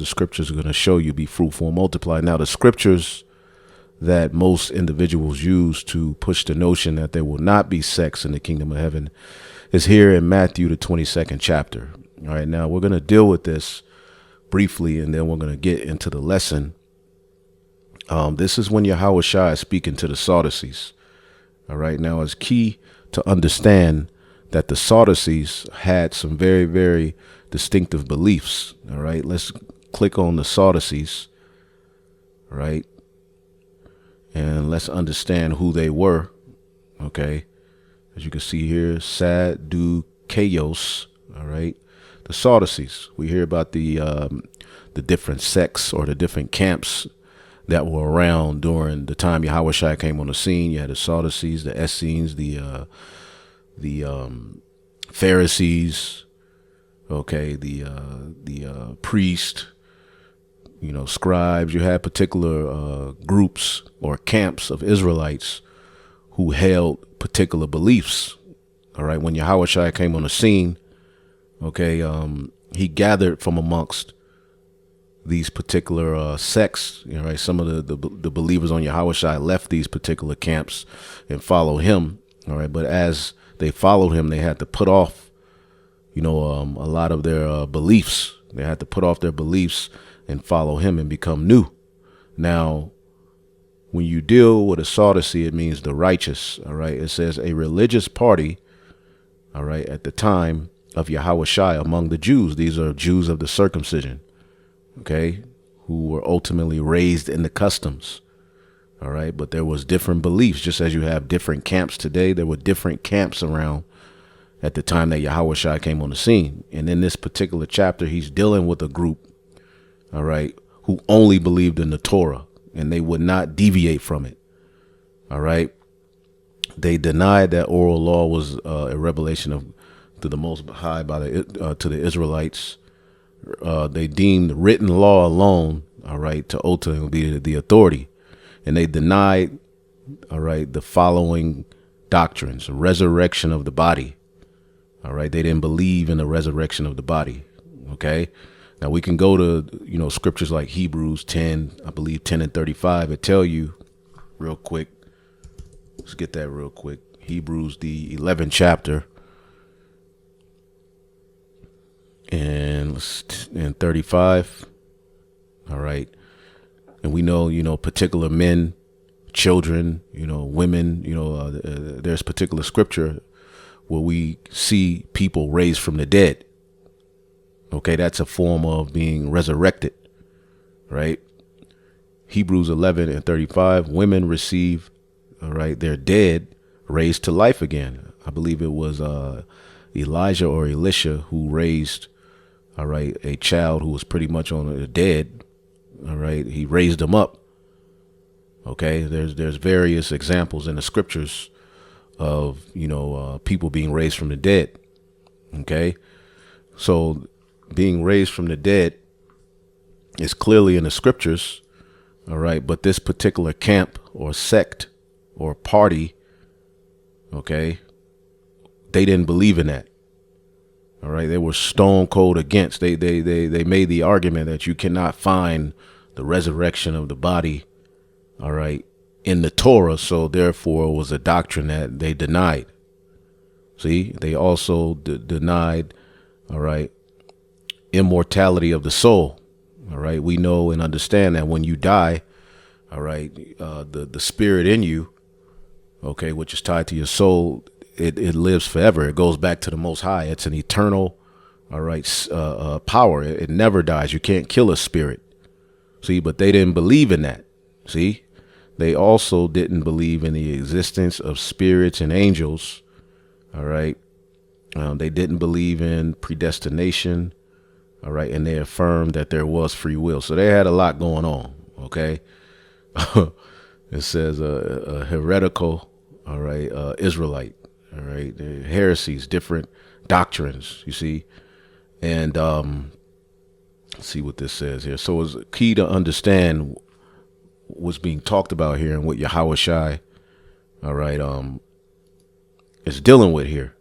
the scriptures are going to show you, be fruitful and multiply. Now, the scriptures that most individuals use to push the notion that there will not be sex in the kingdom of heaven is here in Matthew, the 22nd chapter. All right, now we're going to deal with this briefly, and then we're going to get into the lesson. This is when Yahushua is speaking to the Sadducees. All right, now it's key to understand that the Sadducees had some very, very distinctive beliefs. All right, let's click on the Sadducees. All right, and let's understand who they were. Okay, as you can see here, Sadducees. All right, the Sadducees. We hear about the different sects or the different camps that were around during the time Yahushua came on the scene. You had the Sadducees, the Essenes, the Pharisees, okay, the priest, scribes. You had particular groups or camps of Israelites who held particular beliefs. All right, when Yahushua came on the scene, okay, he gathered from amongst these particular sects. Right, some of the believers on Yahushua left these particular camps and followed him. All right, but as they followed him, they had to put off, a lot of their beliefs. They had to put off their beliefs and follow him and become new. Now, when you deal with a Sadducee, it means the righteous. All right, it says a religious party. All right, at the time of Yahushua among the Jews. These are Jews of the circumcision. Okay, who were ultimately raised in the customs. All right, but there was different beliefs, just as you have different camps today. There were different camps around at the time that Yahushua came on the scene. And in this particular chapter, he's dealing with a group, all right, who only believed in the Torah, and they would not deviate from it. All right, they denied that oral law was a revelation of to the Most High by to the Israelites. They deemed written law alone, all right, to ultimately be the authority. And they denied, all right, the following doctrines: resurrection of the body. All right, they didn't believe in the resurrection of the body. Okay, now we can go to, scriptures like Hebrews 10, I believe 10 and 35. It tell you real quick. Let's get that real quick. Hebrews, the 11th chapter. And 35. All right. And we know, particular men, children, women, there's particular scripture where we see people raised from the dead. Okay. That's a form of being resurrected, right? Hebrews 11 and 35, women receive, all right, their dead raised to life again. I believe it was Elijah or Elisha who raised, all right, a child who was pretty much on the dead. All right, he raised them up. Okay, there's various examples in the scriptures of people being raised from the dead. Okay, so being raised from the dead is clearly in the scriptures. All right, but this particular camp or sect or party, okay, they didn't believe in that. All right, they were stone cold against. They made the argument that you cannot find the resurrection of the body, all right, in the Torah. So therefore, it was a doctrine that they denied. See, they also denied, all right, immortality of the soul. All right, we know and understand that when you die, all right, the spirit in you, okay, which is tied to your soul, it lives forever. It goes back to the Most High. It's an eternal, all right, power. It never dies. You can't kill a spirit. See, but they didn't believe in that. See, they also didn't believe in the existence of spirits and angels. All right. They didn't believe in predestination. All right. And they affirmed that there was free will. So they had a lot going on. Okay. It says a heretical, all right, Israelite. All right, heresies, different doctrines, you see. And let's see what this says here. So it's key to understand what's being talked about here and what Yahushua, all right, is dealing with here.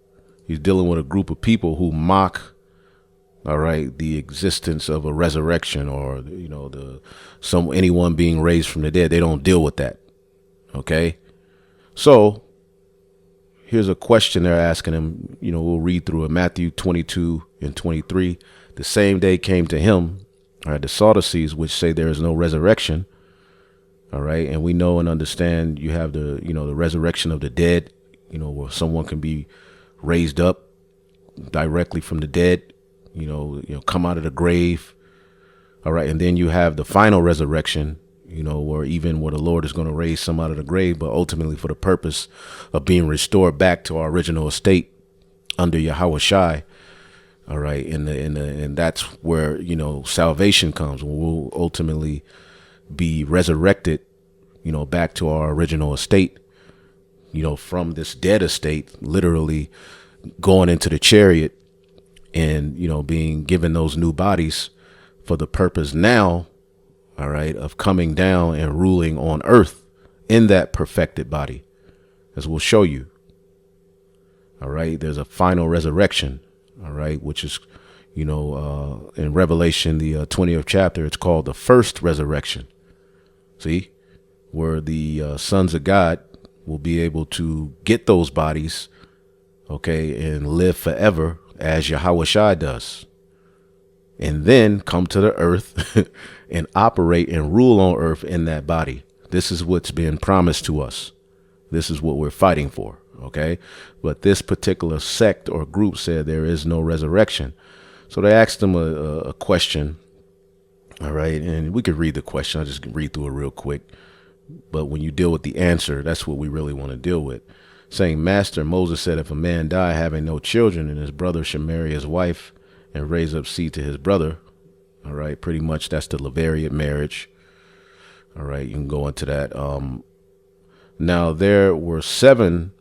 He's dealing with a group of people who mock all right, the existence of a resurrection or, anyone being raised from the dead. They don't deal with that. Okay. So here's a question they're asking him. We'll read through it. Matthew 22 and 23. The same day came to him, all right, the Sadducees, which say there is no resurrection. All right. And we know and understand you have the resurrection of the dead, where someone can be raised up directly from the dead, come out of the grave. All right. And then you have the final resurrection, where the Lord is going to raise some out of the grave, but ultimately for the purpose of being restored back to our original estate under Yahweh Shai. All right. And that's where, salvation comes. We'll ultimately be resurrected, back to our original estate, from this dead estate, literally going into the chariot and, being given those new bodies for the purpose now, all right, of coming down and ruling on earth in that perfected body, as we'll show you. All right. There's a final resurrection. All right. Which is, in Revelation, the 20th chapter, it's called the first resurrection. See, where the sons of God will be able to get those bodies, okay, and live forever as Yahweh Shai does. And then come to the earth and operate and rule on earth in that body. This is what's been promised to us. This is what we're fighting for. Okay. But this particular sect or group said there is no resurrection. So they asked him a question. All right. And we could read the question. I'll just read through it real quick. But when you deal with the answer, that's what we really want to deal with. Saying, Master, Moses said, if a man die having no children and his brother should marry his wife and raise up seed to his brother. All right. Pretty much that's the Levariate marriage. All right. You can go into that. Now there were seven.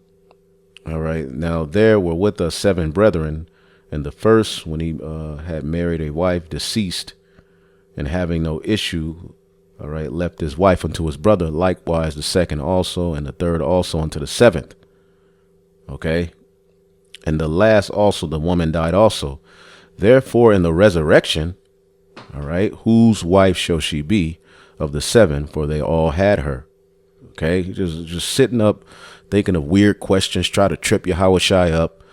All right. Now there were with us 7 brethren. And the first, when he had married a wife, deceased, and having no issue, all right, left his wife unto his brother. Likewise, the second also, and the third also unto the 7th. Okay. And the last also, the woman died also. Therefore, in the resurrection, all right, whose wife shall she be of the 7? For they all had her. Okay. Just sitting up, thinking of weird questions, try to trip Yahweh Shai up,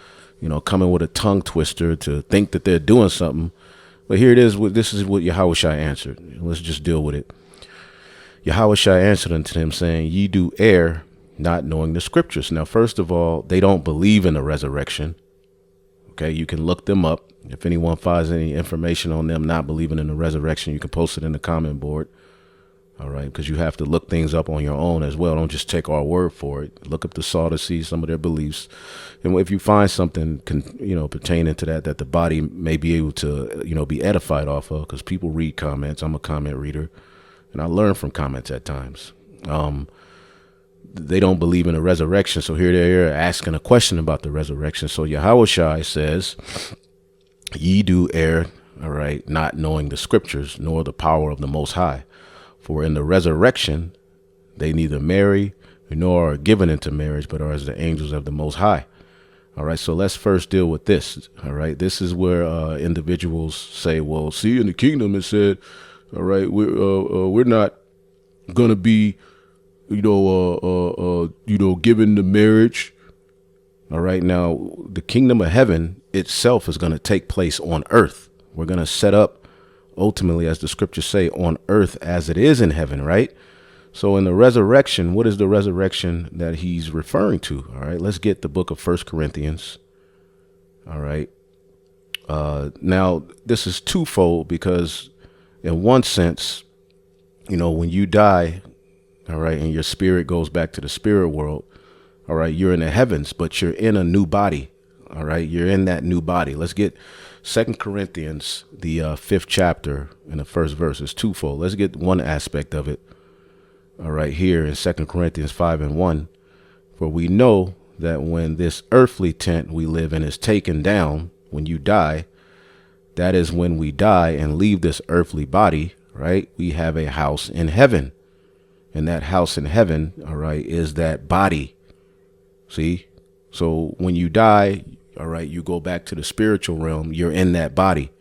coming with a tongue twister to think that they're doing something. But here it is. This is what Yahweh Shai answered. Let's just deal with it. Yahweh Shai answered unto them, saying, Ye do err, not knowing the scriptures. Now, first of all, they don't believe in the resurrection. Okay, you can look them up. If anyone finds any information on them not believing in the resurrection, you can post it in the comment board. All right, because you have to look things up on your own as well. Don't just take our word for it. Look up the Sadducees, some of their beliefs. And if you find something, pertaining to that the body may be able to, be edified off of, because people read comments. I'm a comment reader, and I learn from comments at times. They don't believe in the resurrection. So here they are asking a question about the resurrection. So Yahweh Shai says, Ye do err, all right, not knowing the scriptures, nor the power of the Most High. For in the resurrection, they neither marry nor are given into marriage, but are as the angels of the Most High. All right. So let's first deal with this. All right. This is where individuals say, well, see, in the kingdom, it said, all right, we're not going to be, given the marriage. All right. Now, the kingdom of heaven itself is going to take place on earth. We're going to set up ultimately, as the scriptures say, on earth as it is in heaven, right? So in the resurrection, what is the resurrection that he's referring to? All right, let's get the book of 1 Corinthians. All right. Now, this is twofold because in one sense, when you die, all right, and your spirit goes back to the spirit world, all right, you're in the heavens, but you're in a new body. All right, you're in that new body. Let's get 2 Corinthians, the 5th chapter and the first verse. Is twofold. Let's get one aspect of it. All right, here in 2 Corinthians 5:1. For we know that when this earthly tent we live in is taken down, when you die, that is when we die and leave this earthly body, right? We have a house in heaven. And that house in heaven, all right, is that body. See? So when you die, all right, you go back to the spiritual realm. You're in that body.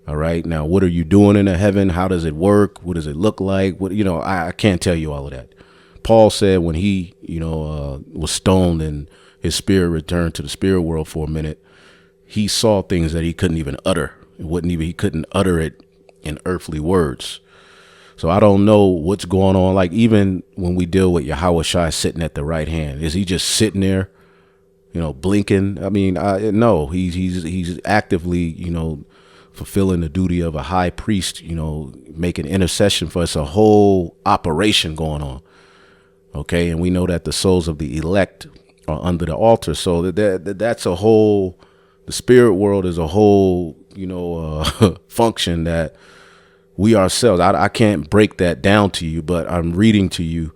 All right. Now, what are you doing in the heaven? How does it work? What does it look like? What, I can't tell you all of that. Paul said when he, was stoned and his spirit returned to the spirit world for a minute, he saw things that he couldn't even utter. He couldn't utter it in earthly words. So I don't know what's going on. Like, even when we deal with Yahweh Shai sitting at the right hand, is he just sitting there, blinking? I mean, no, he's actively, fulfilling the duty of a high priest, making intercession for us, a whole operation going on. Okay. And we know that the souls of the elect are under the altar. So that's a whole, the spirit world is a whole, function that we ourselves, I can't break that down to you, but I'm reading to you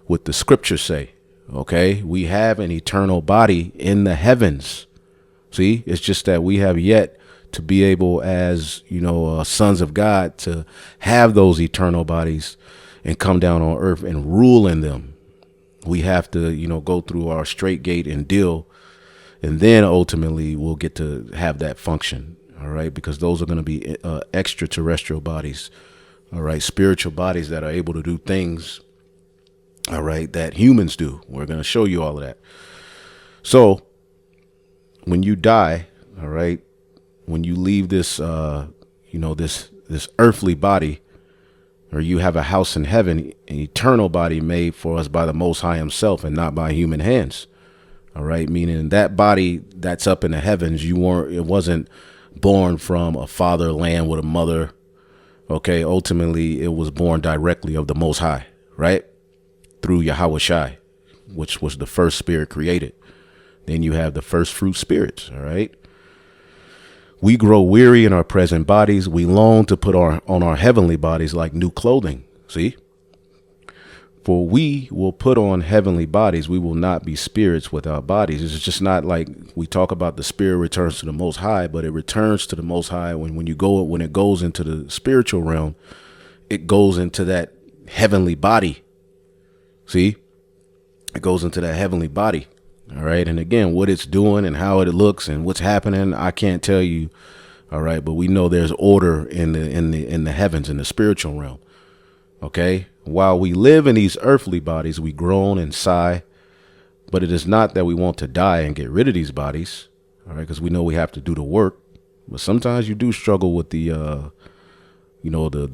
what the scriptures say. Okay. We have an eternal body in the heavens. See, it's just that we have yet to be able, as, sons of God, to have those eternal bodies and come down on earth and rule in them. We have to, go through our straight gate and deal. And then ultimately we'll get to have that function. All right. Because those are going to be extraterrestrial bodies. All right. Spiritual bodies that are able to do things. All right. That humans do. We're going to show you all of that. So when you die, all right, when you leave this, this earthly body, or you have a house in heaven, an eternal body made for us by the Most High himself and not by human hands. All right. Meaning that body that's up in the heavens, it wasn't born from a fatherland with a mother. Okay. Ultimately, it was born directly of the Most High, right? Through Yahweh Shai, which was the first spirit created. Then you have the first fruit spirits. All right. We grow weary in our present bodies. We long to put on our heavenly bodies like new clothing. See? For we will put on heavenly bodies. We will not be spirits without bodies. It's just not like we talk about the spirit returns to the Most High, but it returns to the Most High when it goes into the spiritual realm, it goes into that heavenly body. See? It goes into that heavenly body. All right. And again, what it's doing and how it looks and what's happening, I can't tell you. All right. But we know there's order in the heavens, in the spiritual realm. OK, while we live in these earthly bodies, we groan and sigh. But it is not that we want to die and get rid of these bodies. All right. Because we know we have to do the work. But sometimes you do struggle with the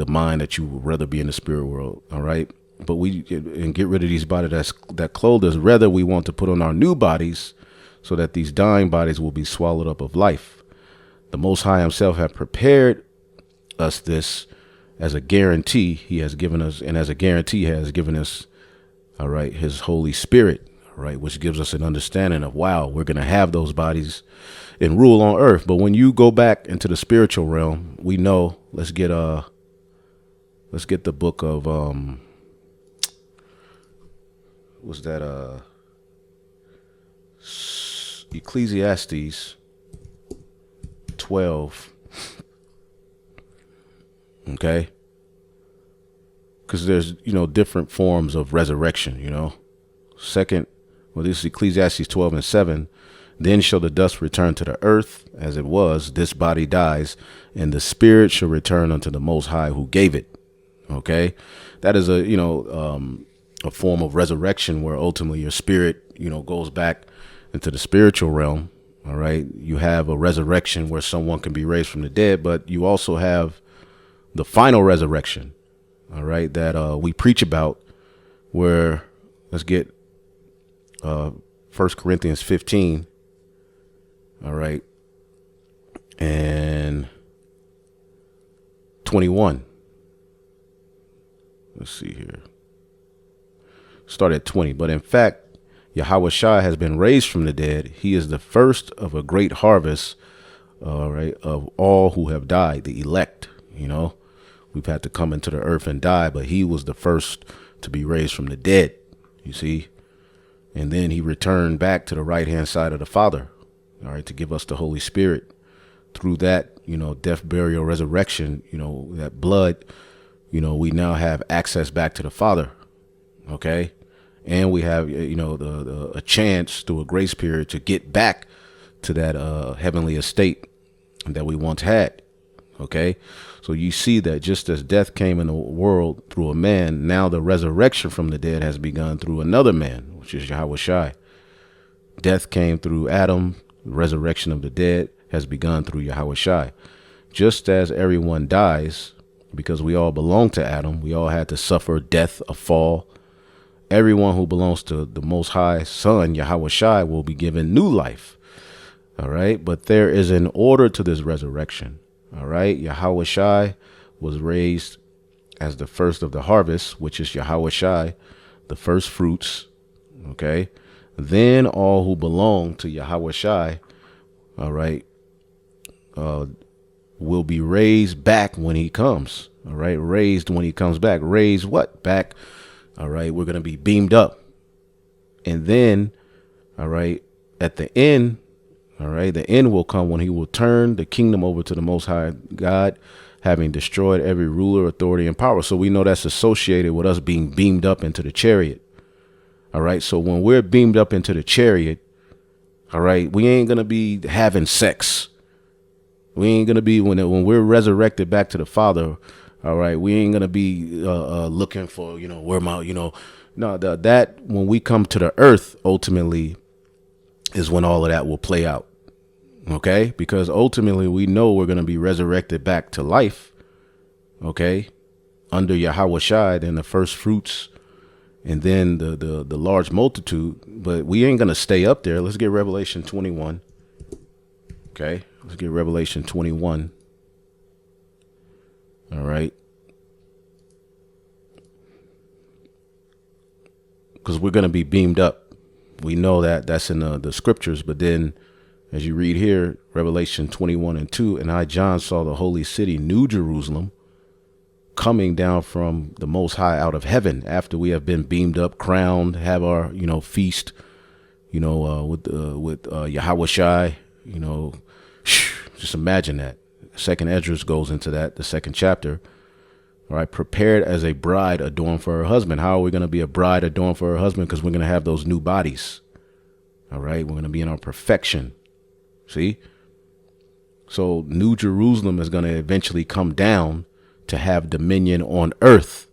mind that you would rather be in the spirit world. All right. But and get rid of these bodies that clothe us. Rather, we want to put on our new bodies so that these dying bodies will be swallowed up of life. The Most High himself have prepared us this as a guarantee. He has given us, and as a guarantee has given us, all right, his Holy Spirit, all right, which gives us an understanding of, wow, we're going to have those bodies and rule on earth. But when you go back into the spiritual realm, we know, let's get the book of, was that Ecclesiastes 12. Okay. Because there's, different forms of resurrection, this is Ecclesiastes 12:7. Then shall the dust return to the earth as it was. This body dies, and the spirit shall return unto the Most High who gave it. Okay. That is a form of resurrection where ultimately your spirit, goes back into the spiritual realm. All right. You have a resurrection where someone can be raised from the dead, but you also have the final resurrection. All right. That we preach about, where let's get 1 Corinthians 15. All right. And 21. Let's see here. Start at 20. But in fact, Yahweh Shai has been raised from the dead. He is the first of a great harvest, right, of all who have died, the elect. We've had to come into the earth and die, but he was the first to be raised from the dead, you see. And then he returned back to the right-hand side of the Father, all right, to give us the Holy Spirit. Through that, death, burial, resurrection, that blood, we now have access back to the Father. Okay. And we have, a chance through a grace period to get back to that heavenly estate that we once had. Okay. So you see that just as death came in the world through a man, now the resurrection from the dead has begun through another man, which is Yahweh Shai. Death came through Adam. Resurrection of the dead has begun through Yahweh Shai. Just as everyone dies, because we all belong to Adam, we all had to suffer death, a fall. Everyone who belongs to the Most High Son, Yahweh Shai, will be given new life. All right. But there is an order to this resurrection. All right. Yahweh Shai was raised as the first of the harvest, which is Yahweh Shai, the first fruits. Okay. Then all who belong to Yahweh Shai, all right, will be raised back when he comes. All right. Raised when he comes back. Raised what? Back. All right. We're going to be beamed up. And then, all right, at the end, all right, the end will come when he will turn the kingdom over to the Most High God, having destroyed every ruler, authority, and power. So we know that's associated with us being beamed up into the chariot. All right. So when we're beamed up into the chariot, all right, we ain't going to be having sex. We ain't going to be when we're resurrected back to the Father. All right. We ain't going to be looking for, where my, no, that when we come to the earth, ultimately is when all of that will play out. Okay. Because ultimately we know we're going to be resurrected back to life. Okay. Under Yahweh Shai, then the first fruits, and then the large multitude. But we ain't going to stay up there. Let's get Revelation 21. Okay. Let's get Revelation 21. All right. Because we're going to be beamed up. We know that that's in the scriptures. But then as you read here, Revelation 21:2, and I, John, saw the holy city, New Jerusalem, coming down from the Most High out of heaven after we have been beamed up, crowned, have our, feast, with Yahweh Shai, just imagine that. Second Esdras goes into that, the second chapter. All right, prepared as a bride adorned for her husband. How are we going to be a bride adorned for her husband? Because we're going to have those new bodies. All right, we're going to be in our perfection. See? So New Jerusalem is going to eventually come down to have dominion on earth.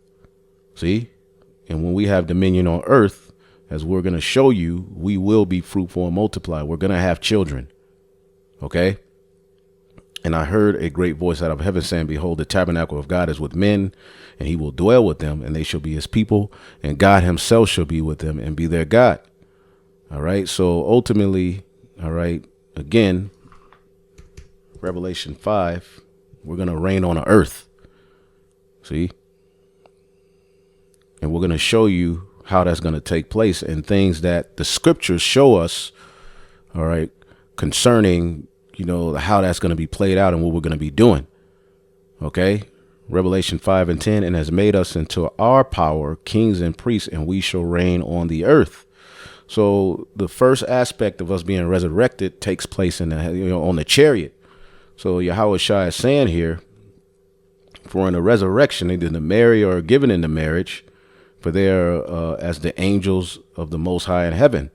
See? And when we have dominion on earth, as we're going to show you, we will be fruitful and multiply. We're going to have children. Okay? And I heard a great voice out of heaven saying, behold, the tabernacle of God is with men, and he will dwell with them, and they shall be his people, and God himself shall be with them and be their God. All right. So ultimately, all right, again, Revelation 5, we're going to reign on the earth. See? And we're going to show you how that's going to take place and things that the scriptures show us, all right, concerning, how that's going to be played out and what we're going to be doing. Okay. Revelation 5:10, and has made us into our power, kings and priests, and we shall reign on the earth. So the first aspect of us being resurrected takes place in on the chariot. So Yahweh Shai is saying here, for in the resurrection, either to marry or given into marriage, for they are as the angels of the Most High in heaven.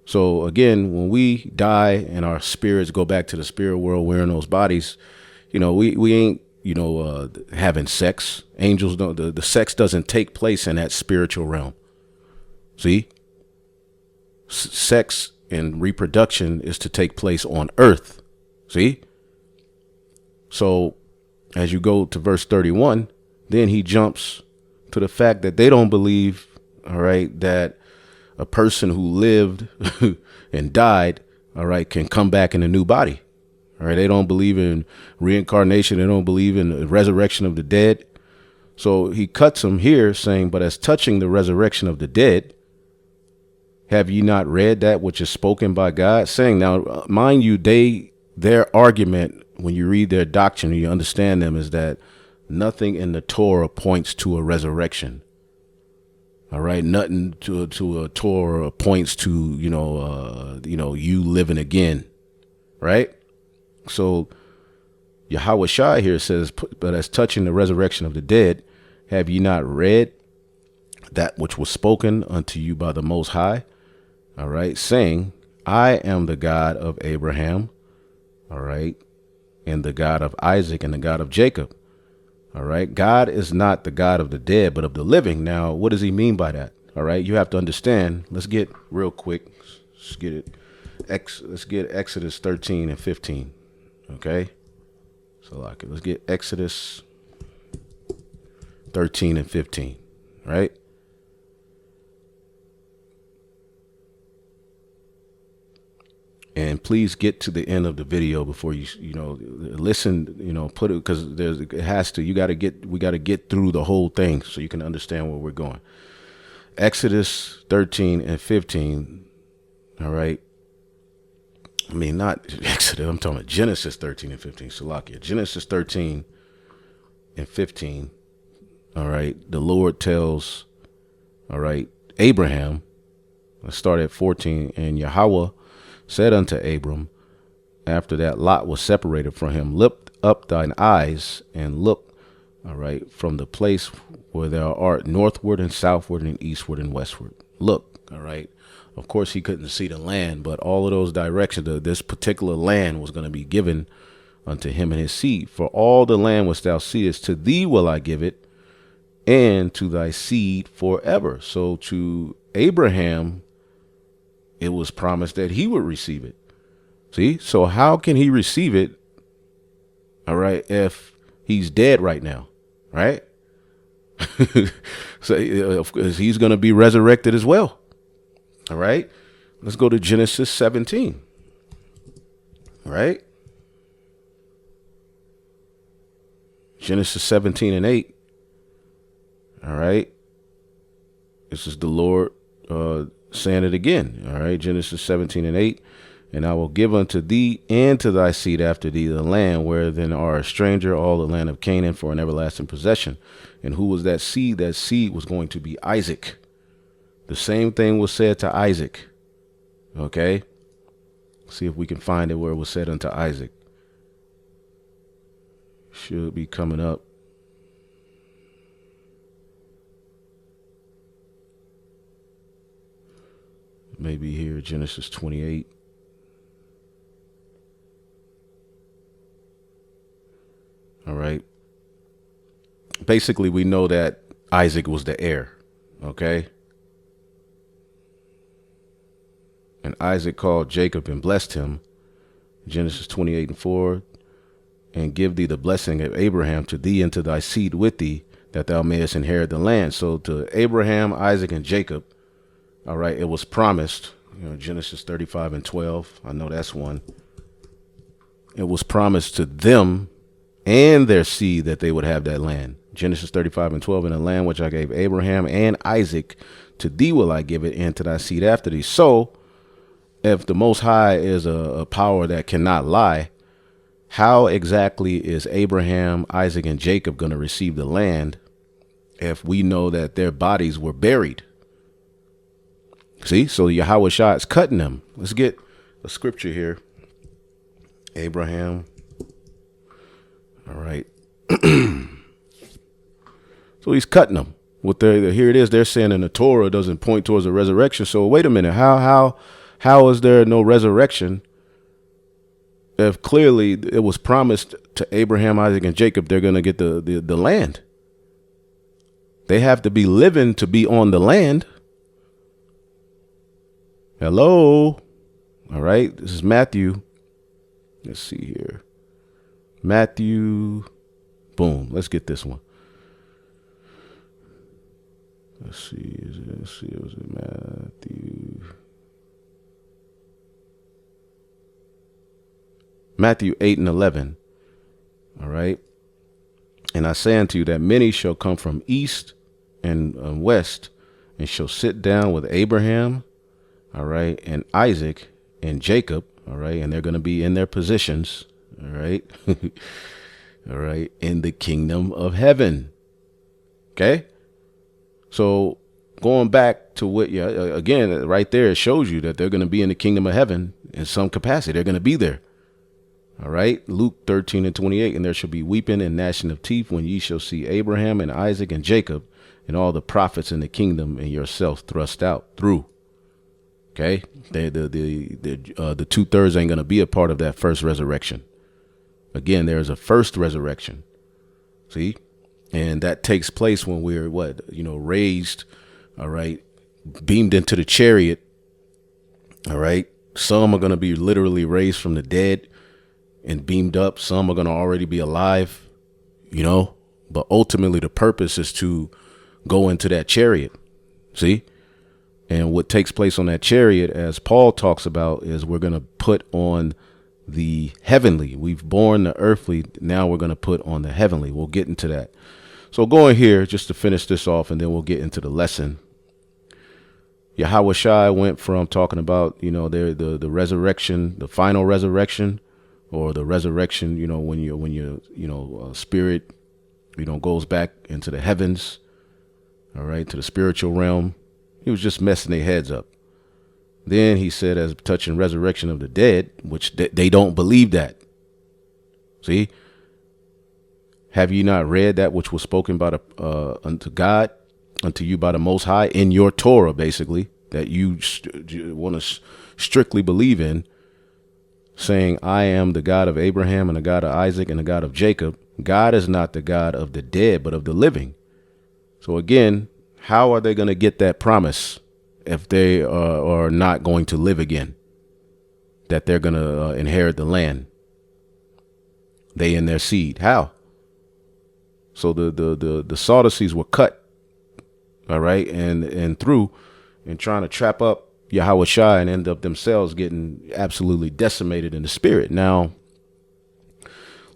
So again, when we die and our spirits go back to the spirit world, we're in those bodies, we ain't, having sex. Angels don't, the sex doesn't take place in that spiritual realm. See? Sex and reproduction is to take place on earth. See? So as you go to verse 31, then he jumps to the fact that they don't believe, all right, that a person who lived and died, all right, can come back in a new body. All right. They don't believe in reincarnation. They don't believe in the resurrection of the dead. So he cuts them here saying, but as touching the resurrection of the dead, have ye not read that which is spoken by God? Saying, now, mind you, their argument, when you read their doctrine and you understand them, is that nothing in the Torah points to a resurrection. All right. Nothing to a Torah points to, you living again. Right. So Yahweh Shai here says, but as touching the resurrection of the dead, have ye not read that which was spoken unto you by the Most High? All right. Saying, I am the God of Abraham. All right. and the God of Isaac and the God of Jacob. All right. God is not the God of the dead, but of the living. Now, what does he mean by that? All right. You have to understand. Let's get real quick. Let's get it. Let's get Exodus 13 and 15. Okay. So let's get Exodus 13 and 15. Right. And please get to the end of the video before you listen, put it, because we got to get through the whole thing so you can understand where we're going. Exodus 13 and 15. All right. I mean, not Exodus, I'm talking about Genesis 13 and 15. Salakia. Genesis 13 and 15. All right. The Lord tells, all right, Abraham, let's start at 14. And Yahweh said unto Abram, after that Lot was separated from him, lift up thine eyes and look, all right, from the place where thou art northward and southward and eastward and westward. Look, all right. Of course, he couldn't see the land, but all of those directions, this particular land was going to be given unto him and his seed. For all the land which thou seest, to thee will I give it, and to thy seed forever. So to Abraham, it was promised that he would receive it. See, so how can he receive it? All right, if he's dead right now, right? So he's going to be resurrected as well. All right, let's go to Genesis 17. Right? Genesis 17 and 8. All right. This is the Lord saying it again. All right. Genesis 17 and 8. And I will give unto thee and to thy seed after thee the land where then are a stranger, all the land of Canaan, for an everlasting possession. And who was that seed? That seed was going to be Isaac. The same thing was said to Isaac. Okay. See if we can find it where it was said unto Isaac. Should be coming up. Maybe here, Genesis 28. All right. Basically, we know that Isaac was the heir. Okay. And Isaac called Jacob and blessed him. Genesis 28 and 4. And give thee the blessing of Abraham to thee and to thy seed with thee, that thou mayest inherit the land. So to Abraham, Isaac, and Jacob, all right, it was promised, Genesis 35 and 12. I know that's one. It was promised to them and their seed that they would have that land. Genesis 35 and 12, in the land which I gave Abraham and Isaac, to thee will I give it, and to thy seed after thee. So if the Most High is a power that cannot lie, how exactly is Abraham, Isaac, and Jacob going to receive the land if we know that their bodies were buried? See, so Yahweh Shah is cutting them. Let's get a scripture here. Abraham. All right. So he's cutting them. Here it is. They're saying in the Torah doesn't point towards a resurrection. So wait a minute. How is there no resurrection if clearly it was promised to Abraham, Isaac, and Jacob they're going to get the land? They have to be living to be on the land. Hello. All right. This is Matthew. Let's see here. Matthew. Boom. Let's get this one. Let's see. Was it Matthew? Matthew 8 and 11. All right. And I say unto you that many shall come from east and west and shall sit down with Abraham, all right, and Isaac and Jacob, all right, and they're going to be in their positions, all right, all right, in the kingdom of heaven. Okay. So going back to what, again, right there, it shows you that they're going to be in the kingdom of heaven in some capacity. They're going to be there. All right. Luke 13 and 28. And there shall be weeping and gnashing of teeth when ye shall see Abraham and Isaac and Jacob and all the prophets in the kingdom and yourself thrust out through. Okay. The 2/3 ain't going to be a part of that first resurrection. Again, there's a first resurrection. See? And that takes place when we're raised, all right, beamed into the chariot. All right. Some are going to be literally raised from the dead and beamed up. Some are going to already be alive, but ultimately the purpose is to go into that chariot. See? And what takes place on that chariot, as Paul talks about, is we're going to put on the heavenly. We've borne the earthly. Now we're going to put on the heavenly. We'll get into that. So going here, just to finish this off, and then we'll get into the lesson. Yahweh Shai went from talking about, the resurrection, the final resurrection, or the resurrection, when your spirit, goes back into the heavens, all right, to the spiritual realm. He was just messing their heads up. Then he said, as touching resurrection of the dead, which they don't believe that. See? Have you not read that which was spoken by unto God, unto you by the Most High in your Torah, basically, that you want to strictly believe in, saying, I am the God of Abraham and the God of Isaac and the God of Jacob. God is not the God of the dead, but of the living. So again, how are they going to get that promise if they are not going to live again, that they're going to inherit the land, they and their seed? How? So the Sadducees were cut, all right, and through and trying to trap up Yahweh Shai and end up themselves getting absolutely decimated in the spirit. Now,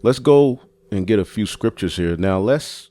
let's go and get a few scriptures here. Now, let's